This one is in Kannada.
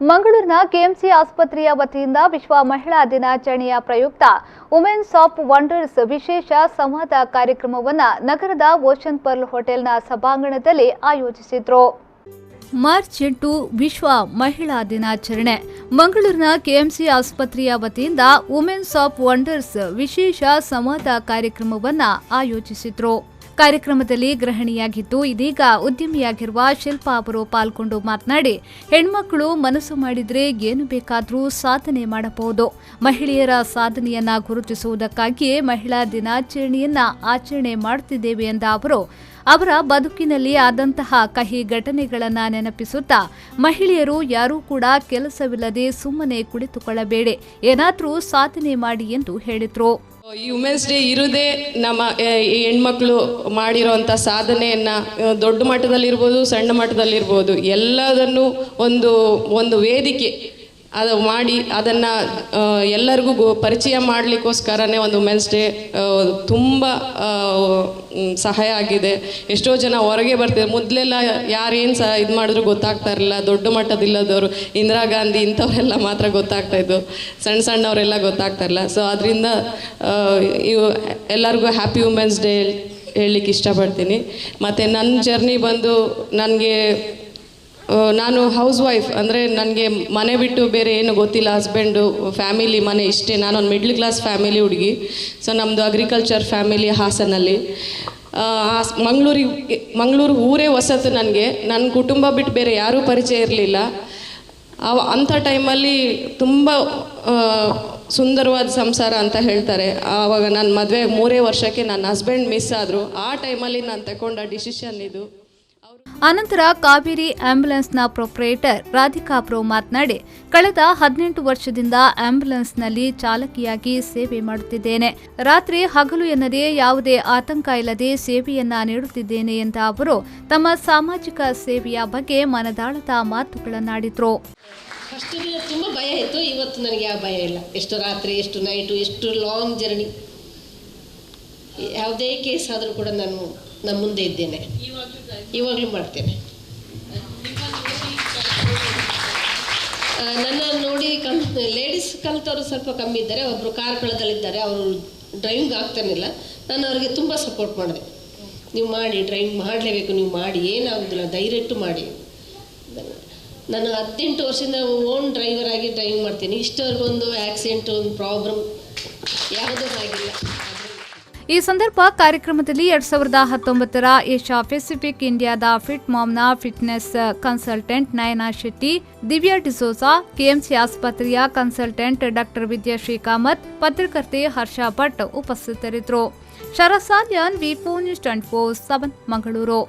ಮಂಗಳೂರಿನ ಕೆಎಂಸಿ ಆಸ್ಪತ್ರೆಯ ವತಿಯಿಂದ ವಿಶ್ವ ಮಹಿಳಾ ದಿನಾಚರಣೆಯ ಪ್ರಯುಕ್ತ ವುಮೆನ್ಸ್ ಆಫ್ ವಂಡರ್ಸ್ ವಿಶೇಷ ಸಂವಾದ ಕಾರ್ಯಕ್ರಮವನ್ನು ನಗರದ ಓಷನ್ ಪರ್ಲ್ ಹೋಟೆಲ್ನ ಸಭಾಂಗಣದಲ್ಲಿ ಆಯೋಜಿಸಿದ್ರು. ಮಾರ್ಚ್ 8 ವಿಶ್ವ ಮಹಿಳಾ ದಿನಾಚರಣೆ. ಮಂಗಳೂರಿನ ಕೆಎಂಸಿ ಆಸ್ಪತ್ರೆಯ ವತಿಯಿಂದ ವುಮೆನ್ಸ್ ಆಫ್ ವಂಡರ್ಸ್ ವಿಶೇಷ ಸಂವಾದ ಕಾರ್ಯಕ್ರಮವನ್ನು ಆಯೋಜಿಸಿದ್ರು. ಕಾರ್ಯಕ್ರಮದಲ್ಲಿ ಗೃಹಿಣಿಯಾಗಿದ್ದು ಇದೀಗ ಉದ್ಯಮಿಯಾಗಿರುವ ಶಿಲ್ಪಾ ಅವರು ಪಾಲ್ಗೊಂಡು ಮಾತನಾಡಿ, ಹೆಣ್ಮಕ್ಕಳು ಮನಸ್ಸು ಮಾಡಿದ್ರೆ ಏನು ಬೇಕಾದರೂ ಸಾಧನೆ ಮಾಡಬಹುದು. ಮಹಿಳೆಯರ ಸಾಧನೆಯನ್ನ ಗುರುತಿಸುವುದಕ್ಕಾಗಿಯೇ ಮಹಿಳಾ ದಿನಾಚರಣೆಯನ್ನ ಆಚರಣೆ ಮಾಡುತ್ತಿದ್ದೇವೆ ಎಂದ ಅವರು, ಅವರ ಬದುಕಿನಲ್ಲಿ ಆದಂತಹ ಕಹಿ ಘಟನೆಗಳನ್ನ ನೆನಪಿಸುತ್ತಾ ಮಹಿಳೆಯರು ಯಾರೂ ಕೂಡ ಕೆಲಸವಿಲ್ಲದೆ ಸುಮ್ಮನೆ ಕುಳಿತುಕೊಳ್ಳಬೇಡಿ, ಏನಾದರೂ ಸಾಧನೆ ಮಾಡಿ ಎಂದು ಹೇಳಿದರು. ಈ ವುಮೆನ್ಸ್ ಡೇ ಇರುವುದೇ ನಮ್ಮ ಹೆಣ್ಮಕ್ಳು ಮಾಡಿರೋಂಥ ಸಾಧನೆಯನ್ನು ದೊಡ್ಡ ಮಟ್ಟದಲ್ಲಿರ್ಬೋದು, ಸಣ್ಣ ಮಟ್ಟದಲ್ಲಿರ್ಬೋದು, ಎಲ್ಲದನ್ನು ಒಂದು ವೇದಿಕೆ ಅದು ಮಾಡಿ ಅದನ್ನು ಎಲ್ಲರಿಗೂ ಪರಿಚಯ ಮಾಡಲಿಕ್ಕೋಸ್ಕರನೇ ಒಂದು ವುಮೆನ್ಸ್ ಡೇ ತುಂಬ ಸಹಾಯ ಆಗಿದೆ. ಎಷ್ಟೋ ಜನ ಹೊರಗೆ ಬರ್ತಿದ್ದಾರೆ. ಮೊದಲೆಲ್ಲ ಯಾರೇನು ಇದು ಮಾಡಿದ್ರು ಗೊತ್ತಾಗ್ತಾ ಇರಲಿಲ್ಲ. ದೊಡ್ಡ ಮಟ್ಟದಿಲ್ಲದವರು, ಇಂದಿರಾ ಗಾಂಧಿ ಇಂಥವರೆಲ್ಲ ಮಾತ್ರ ಗೊತ್ತಾಗ್ತಾಯಿದ್ದು, ಸಣ್ಣವರೆಲ್ಲ ಗೊತ್ತಾಗ್ತಾ ಇಲ್ಲ. ಸೊ ಅದರಿಂದ ಇವು ಎಲ್ಲರಿಗೂ ಹ್ಯಾಪಿ ವುಮೆನ್ಸ್ ಡೇ ಹೇಳಲಿಕ್ಕೆ ಇಷ್ಟಪಡ್ತೀನಿ. ಮತ್ತು ನನ್ನ ಜರ್ನಿ ಬಂದು ನಾನು ಹೌಸ್ ವೈಫ್, ಅಂದರೆ ನನಗೆ ಮನೆ ಬಿಟ್ಟು ಬೇರೆ ಏನು ಗೊತ್ತಿಲ್ಲ. ಹಸ್ಬೆಂಡು, ಫ್ಯಾಮಿಲಿ, ಮನೆ ಇಷ್ಟೇ. ನಾನೊಂದು ಮಿಡ್ಲ್ ಕ್ಲಾಸ್ ಫ್ಯಾಮಿಲಿ ಹುಡುಗಿ. ಸೊ ನಮ್ಮದು ಅಗ್ರಿಕಲ್ಚರ್ ಫ್ಯಾಮಿಲಿ ಹಾಸನಲ್ಲಿ. ಮಂಗಳೂರು ಊರೇ ಹೊಸತು ನನಗೆ. ನನ್ನ ಕುಟುಂಬ ಬಿಟ್ಟು ಬೇರೆ ಯಾರೂ ಪರಿಚಯ ಇರಲಿಲ್ಲ. ಅಂಥ ಟೈಮಲ್ಲಿ ತುಂಬ ಸುಂದರವಾದ ಸಂಸಾರ ಅಂತ ಹೇಳ್ತಾರೆ. ಆವಾಗ ನನ್ನ ಮದುವೆ 3 ವರ್ಷಕ್ಕೆ ನನ್ನ ಹಸ್ಬೆಂಡ್ ಮಿಸ್ ಆದರು. ಆ ಟೈಮಲ್ಲಿ ನಾನು ತಗೊಂಡ ಡಿಸಿಷನ್ ಇದು. ಅನಂತರ ಕಾವೇರಿ ಆಂಬ್ಯುಲೆನ್ಸ್ನ ಪ್ರೊಪ್ರೈಟರ್ ರಾಧಿಕಾ ಪ್ರೋ ಮಾತನಾಡಿ, ಕಳೆದ 18 ವರ್ಷದಿಂದ ಆಂಬ್ಯುಲೆನ್ಸ್ನಲ್ಲಿ ಚಾಲಕಿಯಾಗಿ ಸೇವೆ ಮಾಡುತ್ತಿದ್ದೇನೆ. ರಾತ್ರಿ ಹಗಲು ಎನ್ನದೇ ಯಾವುದೇ ಆತಂಕ ಇಲ್ಲದೆ ಸೇವೆಯನ್ನ ನೀಡುತ್ತಿದ್ದೇನೆ ಎಂದ ಅವರು ತಮ್ಮ ಸಾಮಾಜಿಕ ಸೇವೆಯ ಬಗ್ಗೆ ಮನದಾಳದ ಮಾತುಗಳನ್ನಾಡಿದ್ರು. ಫಸ್ಟ್ ದಿನ ತುಂಬ ಭಯ ಇತ್ತು. ಇವತ್ತು ನನಗೆ ಯಾವ ಭಯ ಇಲ್ಲ. ಎಷ್ಟು ರಾತ್ರಿ, ಎಷ್ಟು ನೈಟು, ಎಷ್ಟು ಲಾಂಗ್ ಜರ್ನಿ, ಯಾವುದೇ ಕೇಸ್ ಆದರೂ ಕೂಡ ನಾನು ಮುಂದೆ ಇದ್ದೇನೆ. ಇವಾಗಲೂ ಮಾಡ್ತೇನೆ. ನನ್ನ ನೋಡಿ ಲೇಡೀಸ್ ಕಲಿತವರು ಸ್ವಲ್ಪ ಕಮ್ಮಿ ಇದ್ದಾರೆ. ಒಬ್ಬರು ಕಾರ್ಕಳದಲ್ಲಿದ್ದಾರೆ, ಅವರು ಡ್ರೈವಿಂಗ್ ಆಗ್ತಾನಿಲ್ಲ. ನಾನು ಅವರಿಗೆ ತುಂಬ ಸಪೋರ್ಟ್ ಮಾಡಿದೆ. ನೀವು ಮಾಡಿ, ಡ್ರೈವಿಂಗ್ ಮಾಡಲೇಬೇಕು, ನೀವು ಮಾಡಿ, ಏನಾಗೋದಿಲ್ಲ, ಧೈರ್ಯ ಇಟ್ಟು ಮಾಡಿ. ನಾನು 18 ವರ್ಷದಿಂದ ಓನ್ ಡ್ರೈವರ್ ಆಗಿ ಡ್ರೈವಿಂಗ್ ಮಾಡ್ತೀನಿ. ಇಷ್ಟವರೆಗೊಂದು ಆಕ್ಸಿಡೆಂಟ್, ಒಂದು ಪ್ರಾಬ್ಲಮ್ ಯಾವುದೂ ಆಗಿಲ್ಲ. ಈ ಸಂದರ್ಭ ಕಾರ್ಯಕ್ರಮದಲ್ಲಿ 2019ರ ಏಷ್ಯಾ ಪೆಸಿಫಿಕ್ ಇಂಡಿಯಾದ ಫಿಟ್ ಮಾಮ್ನ fitness consultant Nayana Shetty, Divya D'Souza, KMC ಆಸ್ಪತ್ರೆಯ ಕನ್ಸಲ್ಟೆಂಟ್ ಡಾಕ್ಟರ್ ವಿದ್ಯಾಶ್ರೀ ಕಾಮತ್, ಪತ್ರಕರ್ತೆ ಹರ್ಷ ಭಟ್ ಉಪಸ್ಥಿತರಿದ್ದರು. ಶರಸಾಲಿಯನ್, ವಿ4 ನ್ಯೂಸ್ 24/7 ಮಂಗಳೂರು.